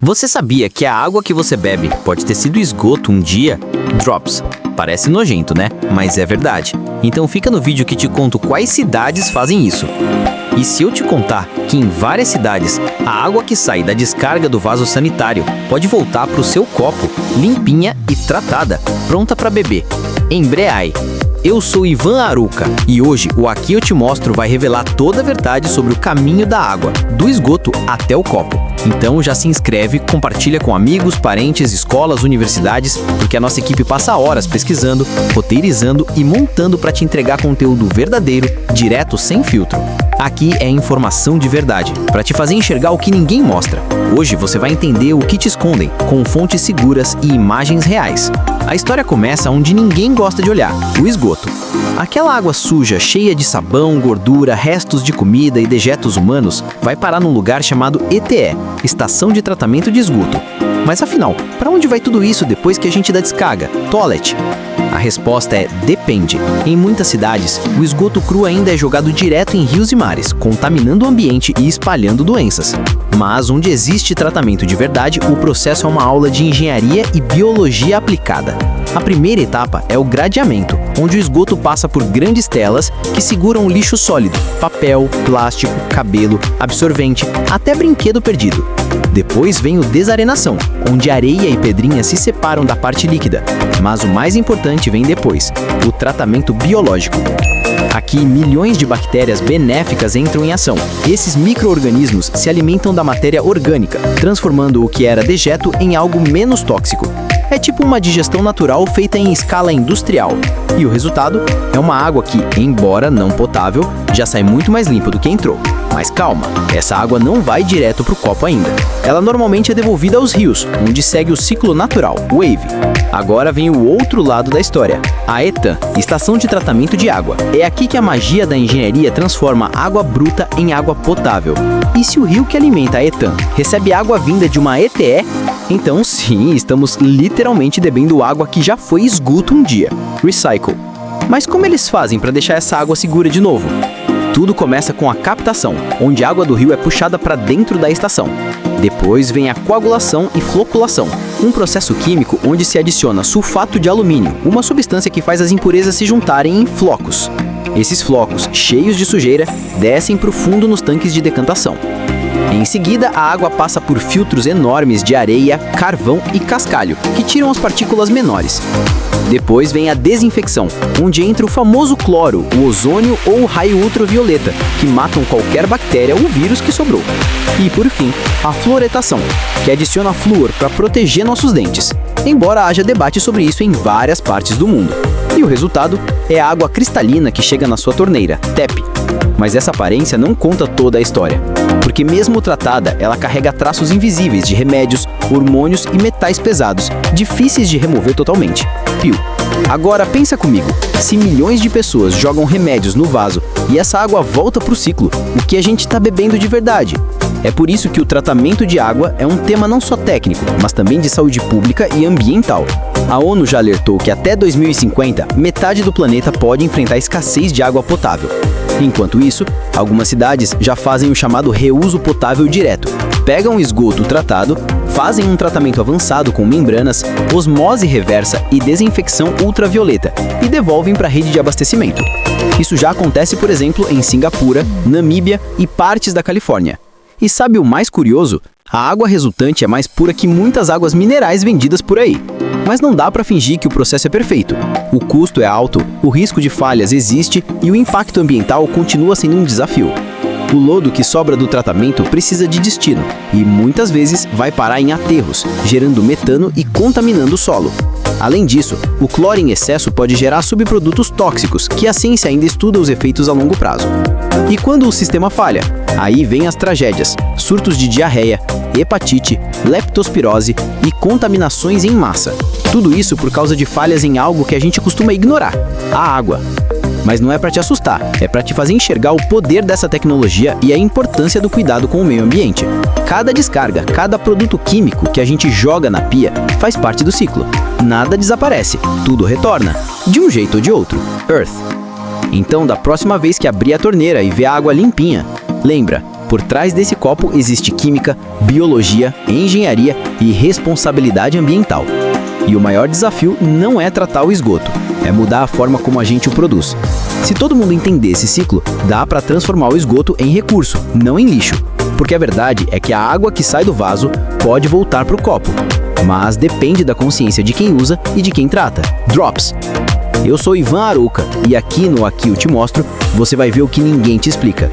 Você sabia que a água que você bebe pode ter sido esgoto um dia? Drops. Parece nojento, né? Mas é verdade. Então fica no vídeo que te conto quais cidades fazem isso. E se eu te contar que em várias cidades, a água que sai da descarga do vaso sanitário pode voltar para o seu copo, limpinha e tratada, pronta para beber. Embreai. Eu sou Ivan Aruca e hoje o Aqui Eu Te Mostro vai revelar toda a verdade sobre o caminho da água, do esgoto até o copo. Então já se inscreve, compartilha com amigos, parentes, escolas, universidades, porque a nossa equipe passa horas pesquisando, roteirizando e montando para te entregar conteúdo verdadeiro, direto, sem filtro. Aqui é informação de verdade, para te fazer enxergar o que ninguém mostra. Hoje você vai entender o que te escondem, com fontes seguras e imagens reais. A história começa onde ninguém gosta de olhar, o esgoto. Aquela água suja, cheia de sabão, gordura, restos de comida e dejetos humanos, vai parar num lugar chamado ETE, Estação de Tratamento de Esgoto. Mas afinal, para onde vai tudo isso depois que a gente dá descarga? Toilet? A resposta é depende. Em muitas cidades, o esgoto cru ainda é jogado direto em rios e mares, contaminando o ambiente e espalhando doenças. Mas onde existe tratamento de verdade, o processo é uma aula de engenharia e biologia aplicada. A primeira etapa é o gradeamento, onde o esgoto passa por grandes telas que seguram o lixo sólido, papel, plástico, cabelo, absorvente, até brinquedo perdido. Depois vem o desarenação, onde areia e pedrinha se separam da parte líquida. Mas o mais importante vem depois, o tratamento biológico. Aqui, milhões de bactérias benéficas entram em ação. Esses micro-organismos se alimentam da matéria orgânica, transformando o que era dejeto em algo menos tóxico. É tipo uma digestão natural feita em escala industrial. E o resultado é uma água que, embora não potável, já sai muito mais limpa do que entrou. Mas calma, essa água não vai direto para o copo ainda. Ela normalmente é devolvida aos rios, onde segue o ciclo natural, wave. Agora vem o outro lado da história, a ETAM, Estação de Tratamento de Água. É aqui que a magia da engenharia transforma água bruta em água potável. E se o rio que alimenta a ETAM recebe água vinda de uma ETE, então sim, estamos literalmente bebendo água que já foi esgoto um dia. Recycle. Mas como eles fazem para deixar essa água segura de novo? Tudo começa com a captação, onde a água do rio é puxada para dentro da estação. Depois vem a coagulação e floculação, um processo químico onde se adiciona sulfato de alumínio, uma substância que faz as impurezas se juntarem em flocos. Esses flocos, cheios de sujeira, descem para o fundo nos tanques de decantação. Em seguida, a água passa por filtros enormes de areia, carvão e cascalho, que tiram as partículas menores. Depois vem a desinfecção, onde entra o famoso cloro, o ozônio ou o raio ultravioleta, que matam qualquer bactéria ou vírus que sobrou. E, por fim, a fluoretação, que adiciona flúor para proteger nossos dentes, embora haja debate sobre isso em várias partes do mundo. E o resultado é a água cristalina que chega na sua torneira, TEP. Mas essa aparência não conta toda a história, porque mesmo tratada, ela carrega traços invisíveis de remédios, hormônios e metais pesados, difíceis de remover totalmente. Fio. Agora pensa comigo, se milhões de pessoas jogam remédios no vaso e essa água volta para o ciclo, o que a gente está bebendo de verdade? É por isso que o tratamento de água é um tema não só técnico, mas também de saúde pública e ambiental. A ONU já alertou que até 2050, metade do planeta pode enfrentar escassez de água potável. Enquanto isso, algumas cidades já fazem o chamado reuso potável direto. Pegam o esgoto tratado, fazem um tratamento avançado com membranas, osmose reversa e desinfecção ultravioleta e devolvem para a rede de abastecimento. Isso já acontece, por exemplo, em Singapura, Namíbia e partes da Califórnia. E sabe o mais curioso? A água resultante é mais pura que muitas águas minerais vendidas por aí. Mas não dá para fingir que o processo é perfeito. O custo é alto, o risco de falhas existe e o impacto ambiental continua sendo um desafio. O lodo que sobra do tratamento precisa de destino e muitas vezes vai parar em aterros, gerando metano e contaminando o solo. Além disso, o cloro em excesso pode gerar subprodutos tóxicos, que a ciência ainda estuda os efeitos a longo prazo. E quando o sistema falha? Aí vem as tragédias, surtos de diarreia, hepatite, leptospirose e contaminações em massa. Tudo isso por causa de falhas em algo que a gente costuma ignorar, a água. Mas não é para te assustar, é para te fazer enxergar o poder dessa tecnologia e a importância do cuidado com o meio ambiente. Cada descarga, cada produto químico que a gente joga na pia faz parte do ciclo. Nada desaparece, tudo retorna, de um jeito ou de outro. Earth. Então, da próxima vez que abrir a torneira e ver a água limpinha, lembra, Por trás desse copo existe química, biologia, engenharia e responsabilidade ambiental. E o maior desafio não é tratar o esgoto, é mudar a forma como a gente o produz. Se todo mundo entender esse ciclo, dá para transformar o esgoto em recurso, não em lixo. Porque a verdade é que a água que sai do vaso pode voltar para o copo, mas depende da consciência de quem usa e de quem trata. Drops. Eu sou Ivan Arouca e aqui no Aqui Eu Te Mostro, você vai ver o que ninguém te explica.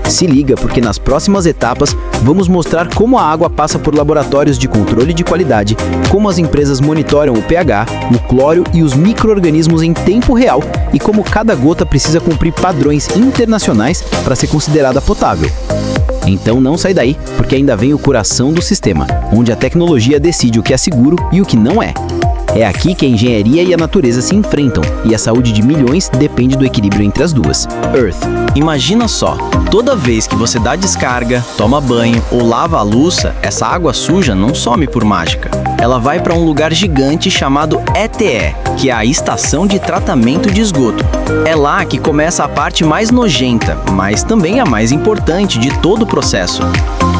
Se liga, porque nas próximas etapas vamos mostrar como a água passa por laboratórios de controle de qualidade, como as empresas monitoram o pH, o cloro e os micro-organismos em tempo real e como cada gota precisa cumprir padrões internacionais para ser considerada potável. Então não sai daí, porque ainda vem o coração do sistema, onde a tecnologia decide o que é seguro e o que não é. É aqui que a engenharia e a natureza se enfrentam, e a saúde de milhões depende do equilíbrio entre as duas. Earth. Imagina só, toda vez que você dá descarga, toma banho ou lava a louça, essa água suja não some por mágica. Ela vai para um lugar gigante chamado ETE, que é a Estação de Tratamento de Esgoto. É lá que começa a parte mais nojenta, mas também a mais importante de todo o processo.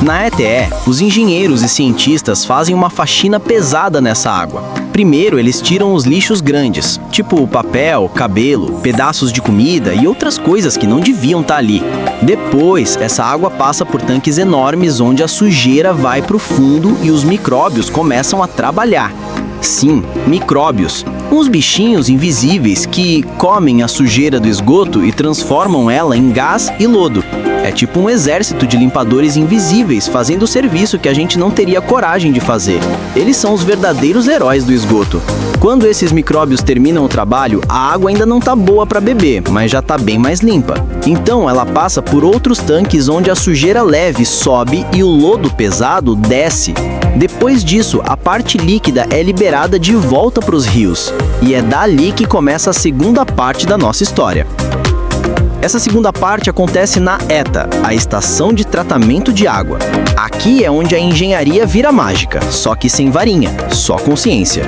Na ETE, os engenheiros e cientistas fazem uma faxina pesada nessa água. Primeiro, eles tiram os lixos grandes, tipo papel, cabelo, pedaços de comida e outras coisas que não deviam estar ali. Depois, essa água passa por tanques enormes onde a sujeira vai para o fundo e os micróbios começam a trabalhar. Sim, micróbios. Uns bichinhos invisíveis que comem a sujeira do esgoto e transformam ela em gás e lodo. É tipo um exército de limpadores invisíveis fazendo o serviço que a gente não teria coragem de fazer. Eles são os verdadeiros heróis do esgoto. Quando esses micróbios terminam o trabalho, a água ainda não tá boa para beber, mas já tá bem mais limpa. Então ela passa por outros tanques onde a sujeira leve sobe e o lodo pesado desce. Depois disso, a parte líquida é liberada de volta para os rios. E é dali que começa a segunda parte da nossa história. Essa segunda parte acontece na ETA, a Estação de Tratamento de Água. Aqui é onde a engenharia vira mágica, só que sem varinha, só consciência.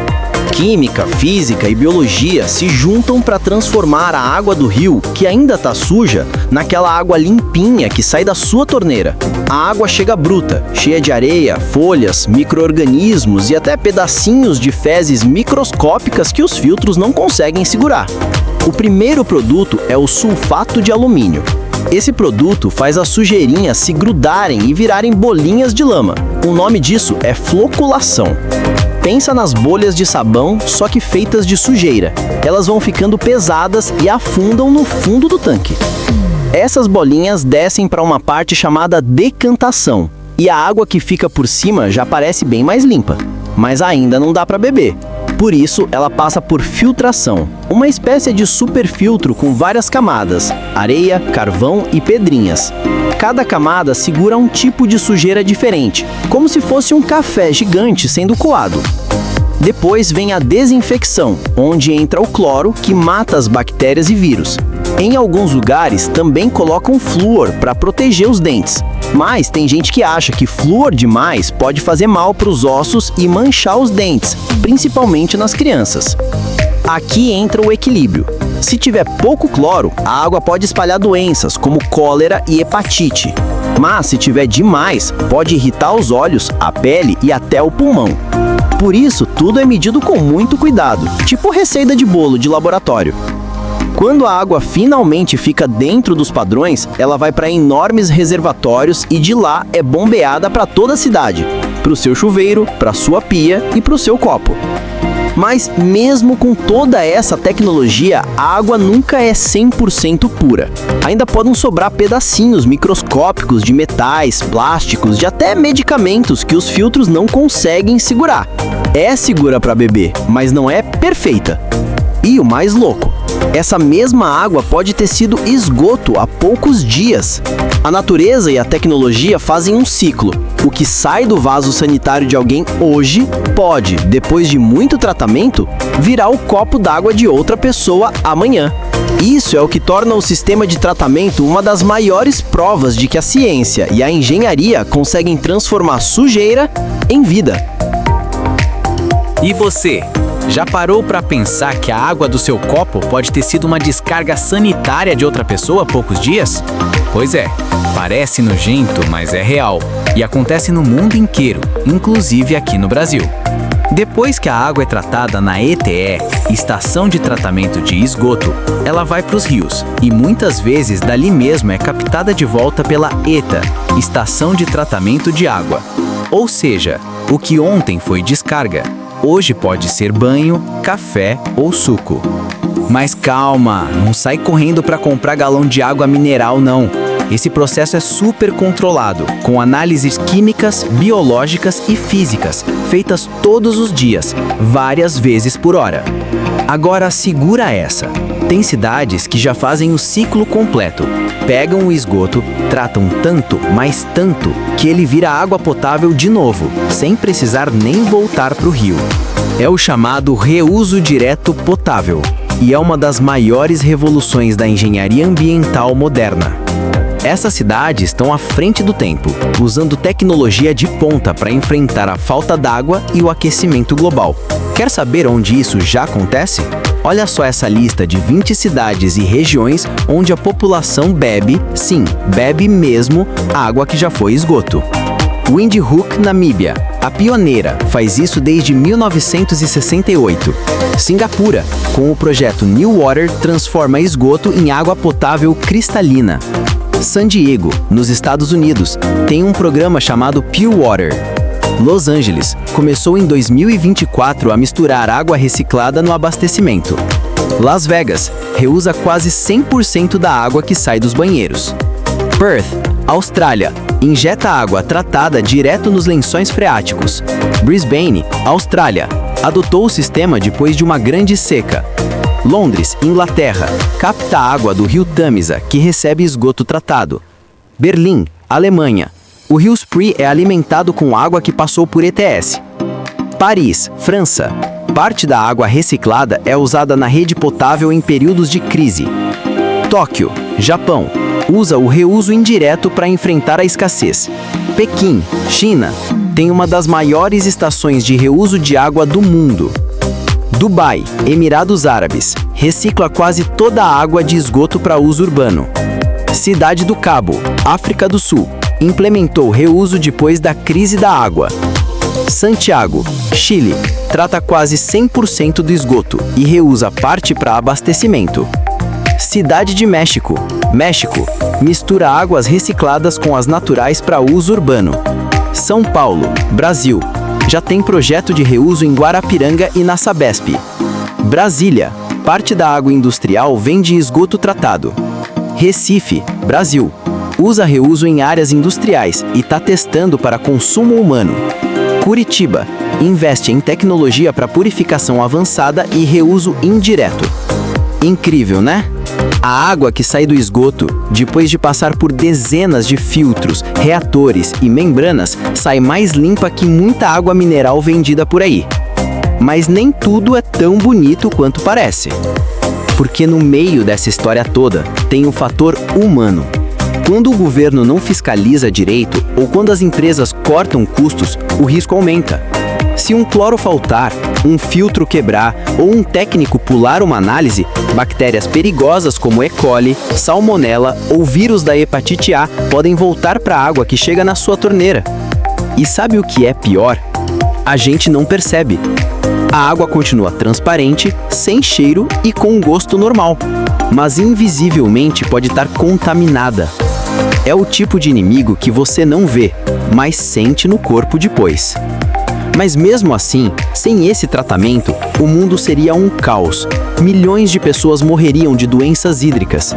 Química, física e biologia se juntam para transformar a água do rio, que ainda está suja, naquela água limpinha que sai da sua torneira. A água chega bruta, cheia de areia, folhas, micro-organismos e até pedacinhos de fezes microscópicas que os filtros não conseguem segurar. O primeiro produto é o sulfato de alumínio. Esse produto faz as sujeirinhas se grudarem e virarem bolinhas de lama. O nome disso é floculação. Pensa nas bolhas de sabão, só que feitas de sujeira. Elas vão ficando pesadas e afundam no fundo do tanque. Essas bolinhas descem para uma parte chamada decantação. E a água que fica por cima já parece bem mais limpa. Mas ainda não dá para beber. Por isso, ela passa por filtração, uma espécie de superfiltro com várias camadas, areia, carvão e pedrinhas. Cada camada segura um tipo de sujeira diferente, como se fosse um café gigante sendo coado. Depois vem a desinfecção, onde entra o cloro, que mata as bactérias e vírus. Em alguns lugares também colocam flúor para proteger os dentes. Mas tem gente que acha que flúor demais pode fazer mal para os ossos e manchar os dentes, principalmente nas crianças. Aqui entra o equilíbrio. Se tiver pouco cloro, a água pode espalhar doenças como cólera e hepatite. Mas se tiver demais, pode irritar os olhos, a pele e até o pulmão. Por isso, tudo é medido com muito cuidado, tipo receita de bolo de laboratório. Quando a água finalmente fica dentro dos padrões, ela vai para enormes reservatórios e de lá é bombeada para toda a cidade, para o seu chuveiro, para a sua pia e para o seu copo. Mas mesmo com toda essa tecnologia, a água nunca é 100% pura. Ainda podem sobrar pedacinhos microscópicos de metais, plásticos, de até medicamentos que os filtros não conseguem segurar. É segura para beber, mas não é perfeita. E o mais louco, essa mesma água pode ter sido esgoto há poucos dias. A natureza e a tecnologia fazem um ciclo. O que sai do vaso sanitário de alguém hoje pode, depois de muito tratamento, virar o copo d'água de outra pessoa amanhã. Isso é o que torna o sistema de tratamento uma das maiores provas de que a ciência e a engenharia conseguem transformar sujeira em vida. E você? Já parou para pensar que a água do seu copo pode ter sido uma descarga sanitária de outra pessoa há poucos dias? Pois é, parece nojento, mas é real. E acontece no mundo inteiro, inclusive aqui no Brasil. Depois que a água é tratada na ETE, Estação de Tratamento de Esgoto, ela vai para os rios e muitas vezes dali mesmo é captada de volta pela ETA, Estação de Tratamento de Água. Ou seja, o que ontem foi descarga, hoje pode ser banho, café ou suco. Mas calma, não sai correndo para comprar galão de água mineral não. Esse processo é super controlado, com análises químicas, biológicas e físicas, feitas todos os dias, várias vezes por hora. Agora segura essa. Tem cidades que já fazem o ciclo completo. Pegam o esgoto, tratam tanto, mas tanto, que ele vira água potável de novo, sem precisar nem voltar para o rio. É o chamado reuso direto potável, e é uma das maiores revoluções da engenharia ambiental moderna. Essas cidades estão à frente do tempo, usando tecnologia de ponta para enfrentar a falta d'água e o aquecimento global. Quer saber onde isso já acontece? Olha só essa lista de 20 cidades e regiões onde a população bebe, sim, bebe mesmo, água que já foi esgoto. Windhoek, Namíbia, a pioneira, faz isso desde 1968. Singapura, com o projeto New Water, transforma esgoto em água potável cristalina. San Diego, nos Estados Unidos, tem um programa chamado Pure Water. Los Angeles começou em 2024 a misturar água reciclada no abastecimento. Las Vegas reusa quase 100% da água que sai dos banheiros. Perth, Austrália, injeta água tratada direto nos lençóis freáticos. Brisbane, Austrália, adotou o sistema depois de uma grande seca. Londres, Inglaterra, capta água do rio Tamisa, que recebe esgoto tratado. Berlim, Alemanha, o rio Spree é alimentado com água que passou por ETS. Paris, França, parte da água reciclada é usada na rede potável em períodos de crise. Tóquio, Japão, usa o reuso indireto para enfrentar a escassez. Pequim, China, tem uma das maiores estações de reuso de água do mundo. Dubai, Emirados Árabes, recicla quase toda a água de esgoto para uso urbano. Cidade do Cabo, África do Sul, implementou reuso depois da crise da água. Santiago, Chile, trata quase 100% do esgoto e reusa parte para abastecimento. Cidade de México, México, mistura águas recicladas com as naturais para uso urbano. São Paulo, Brasil, já tem projeto de reuso em Guarapiranga e na Sabesp. Brasília, parte da água industrial vem de esgoto tratado. Recife, Brasil, usa reuso em áreas industriais e está testando para consumo humano. Curitiba, investe em tecnologia para purificação avançada e reuso indireto. Incrível, né? A água que sai do esgoto, depois de passar por dezenas de filtros, reatores e membranas, sai mais limpa que muita água mineral vendida por aí. Mas nem tudo é tão bonito quanto parece. Porque no meio dessa história toda, tem o fator humano. Quando o governo não fiscaliza direito ou quando as empresas cortam custos, o risco aumenta. Se um cloro faltar, um filtro quebrar ou um técnico pular uma análise, bactérias perigosas como E. coli, salmonela ou vírus da hepatite A podem voltar para a água que chega na sua torneira. E sabe o que é pior? A gente não percebe. A água continua transparente, sem cheiro e com gosto normal, mas invisivelmente pode estar contaminada. É o tipo de inimigo que você não vê, mas sente no corpo depois. Mas mesmo assim, sem esse tratamento, o mundo seria um caos. Milhões de pessoas morreriam de doenças hídricas.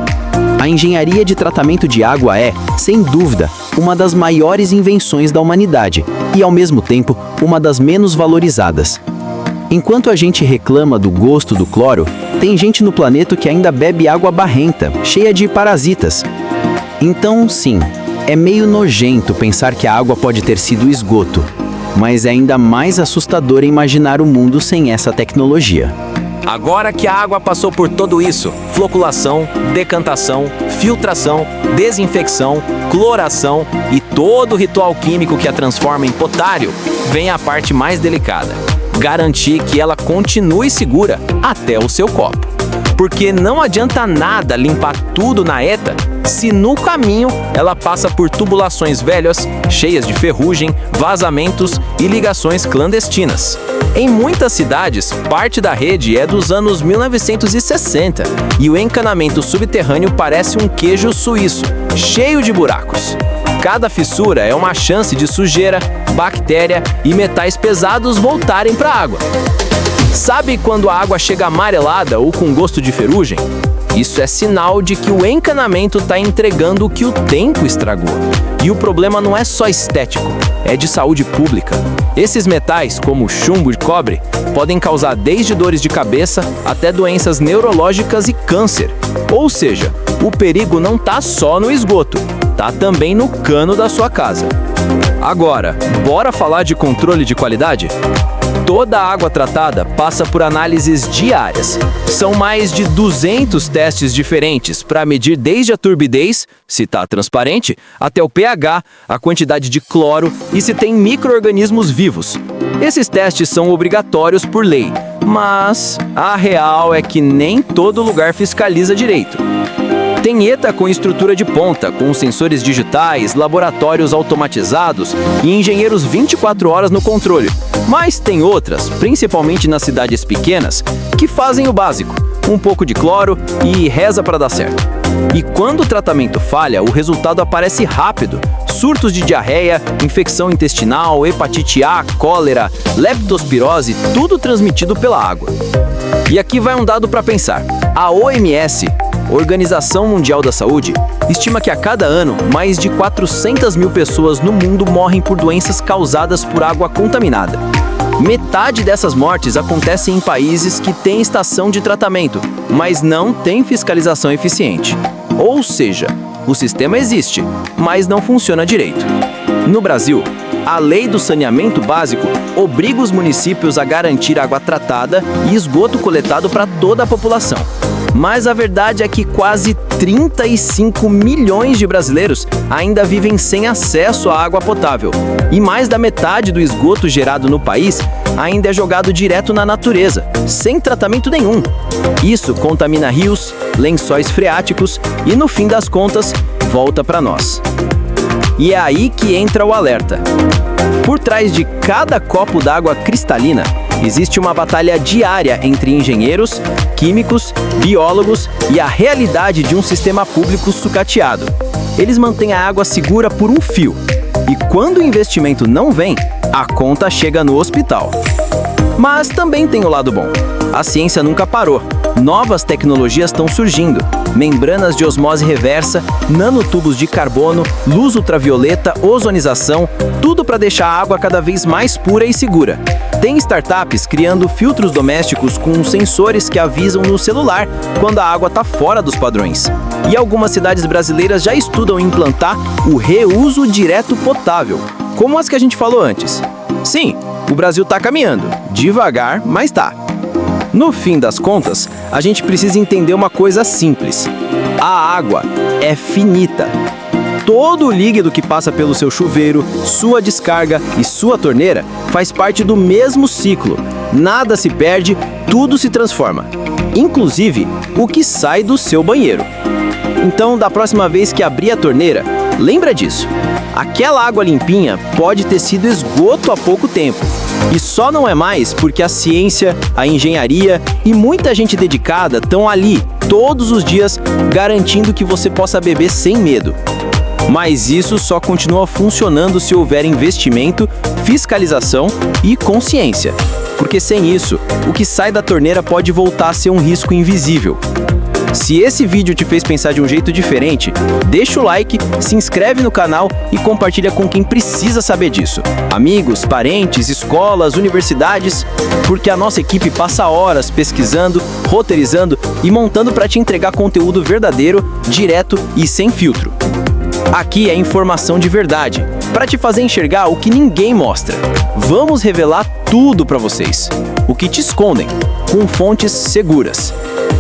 A engenharia de tratamento de água é, sem dúvida, uma das maiores invenções da humanidade e, ao mesmo tempo, uma das menos valorizadas. Enquanto a gente reclama do gosto do cloro, tem gente no planeta que ainda bebe água barrenta, cheia de parasitas. Então, sim, é meio nojento pensar que a água pode ter sido esgoto. Mas é ainda mais assustador imaginar o mundo sem essa tecnologia. Agora que a água passou por tudo isso, floculação, decantação, filtração, desinfecção, cloração e todo o ritual químico que a transforma em potário, vem a parte mais delicada: garantir que ela continue segura até o seu copo. Porque não adianta nada limpar tudo na ETA se no caminho ela passa por tubulações velhas, cheias de ferrugem, vazamentos e ligações clandestinas. Em muitas cidades, parte da rede é dos anos 1960 e o encanamento subterrâneo parece um queijo suíço, cheio de buracos. Cada fissura é uma chance de sujeira, bactéria e metais pesados voltarem para a água. Sabe quando a água chega amarelada ou com gosto de ferrugem? Isso é sinal de que o encanamento está entregando o que o tempo estragou. E o problema não é só estético, é de saúde pública. Esses metais, como chumbo e cobre, podem causar desde dores de cabeça até doenças neurológicas e câncer. Ou seja, o perigo não está só no esgoto, está também no cano da sua casa. Agora, bora falar de controle de qualidade? Toda a água tratada passa por análises diárias. São mais de 200 testes diferentes para medir desde a turbidez, se está transparente, até o pH, a quantidade de cloro e se tem micro-organismos vivos. Esses testes são obrigatórios por lei, mas a real é que nem todo lugar fiscaliza direito. Tem ETA com estrutura de ponta, com sensores digitais, laboratórios automatizados e engenheiros 24 horas no controle. Mas tem outras, principalmente nas cidades pequenas, que fazem o básico, um pouco de cloro e reza para dar certo. E quando o tratamento falha, o resultado aparece rápido. Surtos de diarreia, infecção intestinal, hepatite A, cólera, leptospirose, tudo transmitido pela água. E aqui vai um dado para pensar. A OMS, Organização Mundial da Saúde, estima que a cada ano, mais de 400 mil pessoas no mundo morrem por doenças causadas por água contaminada. Metade dessas mortes acontecem em países que têm estação de tratamento, mas não têm fiscalização eficiente. Ou seja, o sistema existe, mas não funciona direito. No Brasil, a Lei do Saneamento Básico obriga os municípios a garantir água tratada e esgoto coletado para toda a população. Mas a verdade é que quase 35 milhões de brasileiros ainda vivem sem acesso à água potável. E mais da metade do esgoto gerado no país ainda é jogado direto na natureza, sem tratamento nenhum. Isso contamina rios, lençóis freáticos e, no fim das contas, volta para nós. E é aí que entra o alerta. Por trás de cada copo d'água cristalina, existe uma batalha diária entre engenheiros, químicos, biólogos e a realidade de um sistema público sucateado. Eles mantêm a água segura por um fio. E quando o investimento não vem, a conta chega no hospital. Mas também tem o lado bom. A ciência nunca parou. Novas tecnologias estão surgindo. Membranas de osmose reversa, nanotubos de carbono, luz ultravioleta, ozonização, tudo para deixar a água cada vez mais pura e segura. Tem startups criando filtros domésticos com sensores que avisam no celular quando a água está fora dos padrões. E algumas cidades brasileiras já estudam implantar o reuso direto potável, como as que a gente falou antes. Sim, o Brasil está caminhando, devagar, mas tá. No fim das contas, a gente precisa entender uma coisa simples. A água é finita. Todo o líquido que passa pelo seu chuveiro, sua descarga e sua torneira faz parte do mesmo ciclo. Nada se perde, tudo se transforma. Inclusive, o que sai do seu banheiro. Então, da próxima vez que abrir a torneira, lembra disso. Aquela água limpinha pode ter sido esgoto há pouco tempo. E só não é mais porque a ciência, a engenharia e muita gente dedicada estão ali, todos os dias, garantindo que você possa beber sem medo. Mas isso só continua funcionando se houver investimento, fiscalização e consciência. Porque sem isso, o que sai da torneira pode voltar a ser um risco invisível. Se esse vídeo te fez pensar de um jeito diferente, deixa o like, se inscreve no canal e compartilha com quem precisa saber disso. Amigos, parentes, escolas, universidades, porque a nossa equipe passa horas pesquisando, roteirizando e montando para te entregar conteúdo verdadeiro, direto e sem filtro. Aqui é informação de verdade, para te fazer enxergar o que ninguém mostra. Vamos revelar tudo para vocês, o que te escondem, com fontes seguras.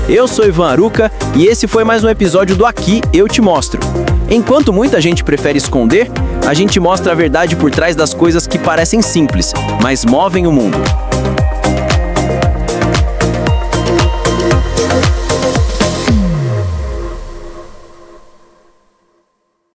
Eu sou Ivan Aruca e esse foi mais um episódio do Aqui Eu Te Mostro. Enquanto muita gente prefere esconder, a gente mostra a verdade por trás das coisas que parecem simples, mas movem o mundo.